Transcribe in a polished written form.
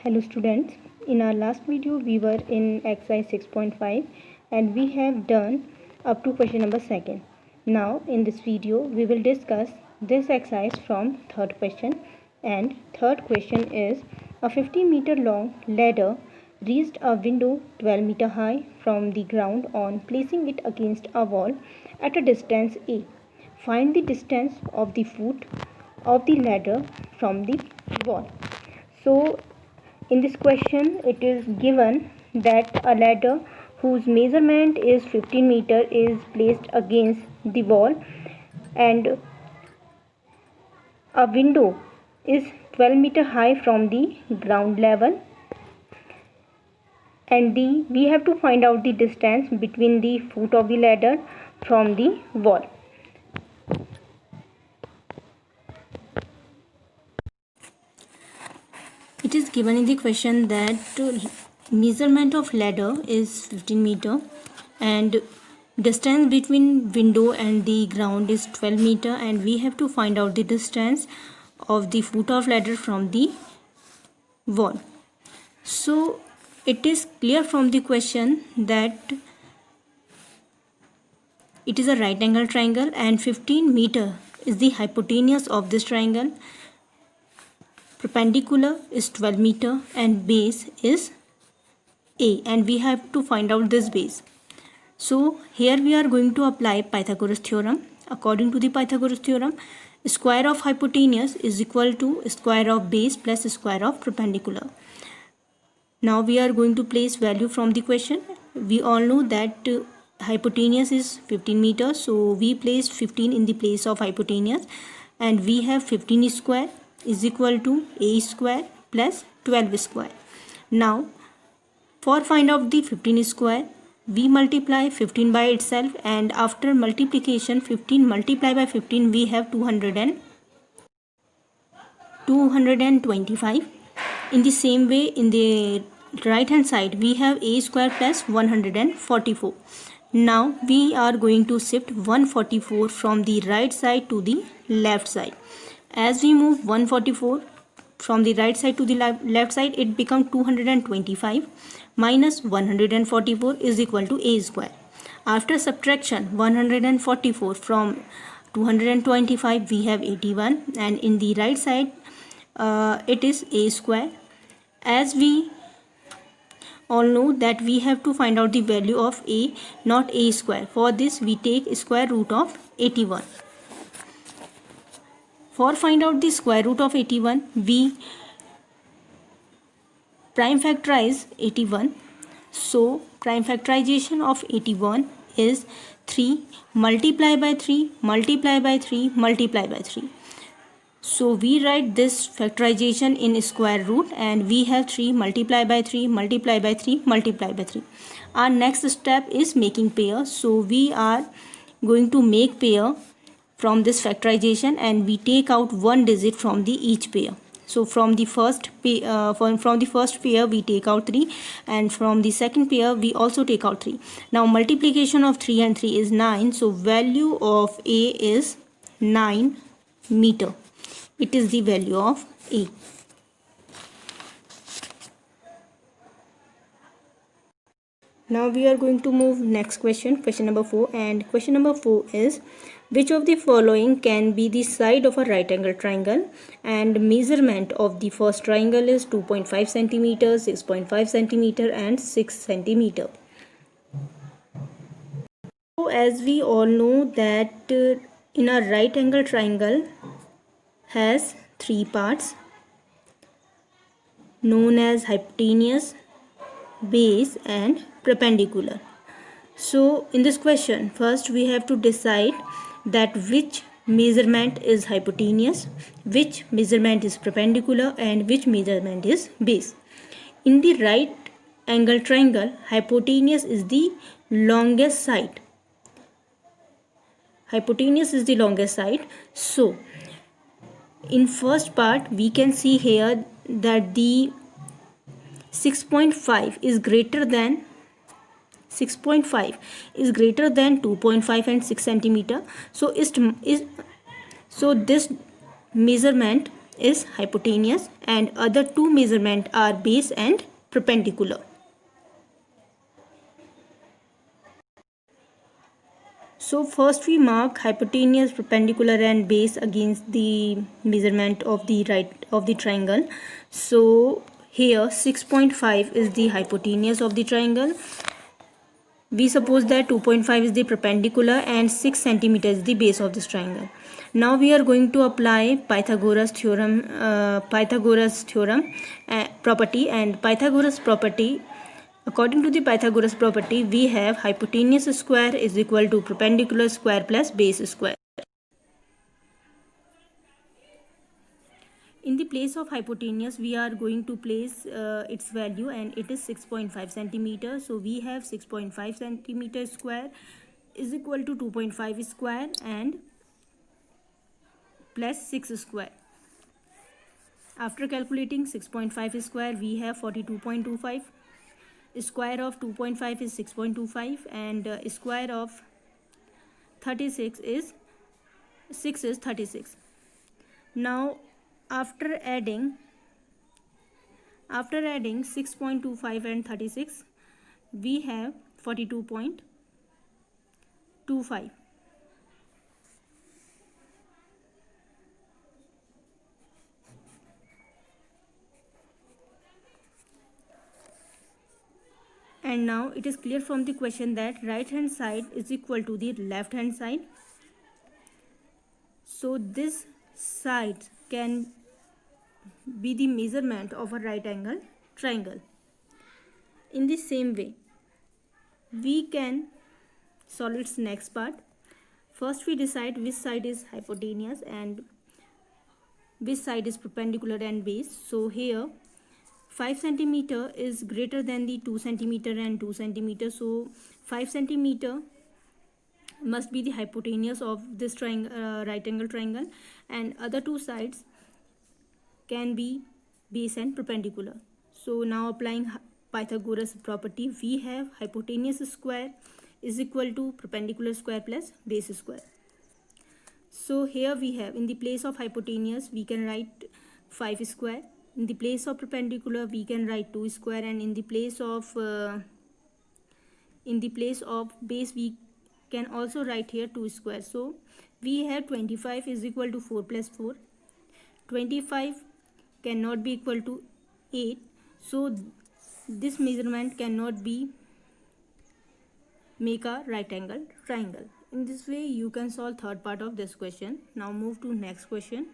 Hello students, in our last video we were in exercise 6.5 and we have done up to question number 2. Now in this video we will discuss this exercise from third question, and third question is a 50-meter long ladder reached a window 12 meter high from the ground on placing it against a wall at a distance A. Find the distance of the foot of the ladder from the wall. So in this question, it is given that a ladder whose measurement is 15 meter is placed against the wall, and a window is 12 meter high from the ground level, and we have to find out the distance between the foot of the ladder from the wall. It is given in the question that measurement of ladder is 15 meter and distance between window and the ground is 12 meter, and we have to find out the distance of the foot of ladder from the wall. So it is clear from the question that it is a right angle triangle and 15 meter is the hypotenuse of this triangle. Perpendicular is 12 meter and base is A, and we have to find out this base. So here we are going to apply Pythagoras theorem. According to the Pythagoras theorem, square of hypotenuse is equal to square of base plus square of perpendicular. Now we are going to place value from the question. We all know that hypotenuse is 15 meters, so we place 15 in the place of hypotenuse, and we have 15 square is equal to A square plus 12 square. Now for find out the 15 square, we multiply 15 by itself, and after multiplication 15 multiplied by 15 we have 225. In the same way, in the right hand side we have A square plus 144. Now we are going to shift 144 from the right side to the left side. As we move 144 from the right side to the left side, it becomes 225 minus 144 is equal to A square. After subtraction 144 from 225 we have 81, and in the right side it is A square. As we all know that we have to find out the value of A, not A square. For this we take square root of 81. For find out the square root of 81, we prime factorize 81. So prime factorization of 81 is 3 multiply by 3 multiply by 3 multiply by 3. So we write this factorization in square root, and we have 3 multiply by 3 multiply by 3 multiply by 3. Our next step is making pair. So we are going to make pair from this factorization, and we take out one digit from the each pair. So from the first pair we take out 3, and from the second pair we also take out 3. Now multiplication of 3 and 3 is 9. So value of A is 9 meter. It is the value of A. Now we are going to move next question, question number 4, and question number 4 is, which of the following can be the side of a right angle triangle, and measurement of the first triangle is 2.5 centimeter, 6.5 centimeter and 6 centimeter. So as we all know that in a right angle triangle has 3 parts known as hypotenuse, base and perpendicular. So in this question, first we have to decide that which measurement is hypotenuse, which measurement is perpendicular, and which measurement is base. In the right angle triangle, hypotenuse is the longest side. Hypotenuse is the longest side. So in first part we can see here that the 6.5 is greater than 2.5 and 6 centimeter. So this measurement is hypotenuse and other two measurement are base and perpendicular. So first we mark hypotenuse, perpendicular and base against the measurement of the triangle. So here 6.5 is the hypotenuse of the triangle. We suppose that 2.5 is the perpendicular and 6 cm is the base of this triangle. Now we are going to apply Pythagoras theorem property, and Pythagoras property, according to the Pythagoras property, we have hypotenuse square is equal to perpendicular square plus base square. In the place of hypotenuse, we are going to place its value, and it is 6.5 centimeter. So we have 6.5 centimeter square is equal to 2.5 square and plus 6 square. After calculating 6.5 square, we have 42.25. Square of 2.5 is 6.25, and square of 36 is 6 is 36. Now after adding 6.25 and 36, we have 42.25. And now it is clear from the question that right hand side is equal to the left hand side. So this side can be the measurement of a right angle triangle. In the same way, we can solve its next part. First we decide which side is hypotenuse and which side is perpendicular and base. So here 5 centimeter is greater than the 2 centimeter and 2 centimeter. So 5 centimeter must be the hypotenuse of this triangle, right angle triangle, and other two sides can be base and perpendicular. So now applying Pythagoras property, we have hypotenuse square is equal to perpendicular square plus base square. So here we have, in the place of hypotenuse we can write 5 square, in the place of perpendicular we can write 2 square, and in the place of base we can also write here 2 square. So we have 25 is equal to 4 plus 4. 25 cannot be equal to 8. So this measurement cannot be make a right angle triangle. In this way you can solve third part of this question. Now move to next question.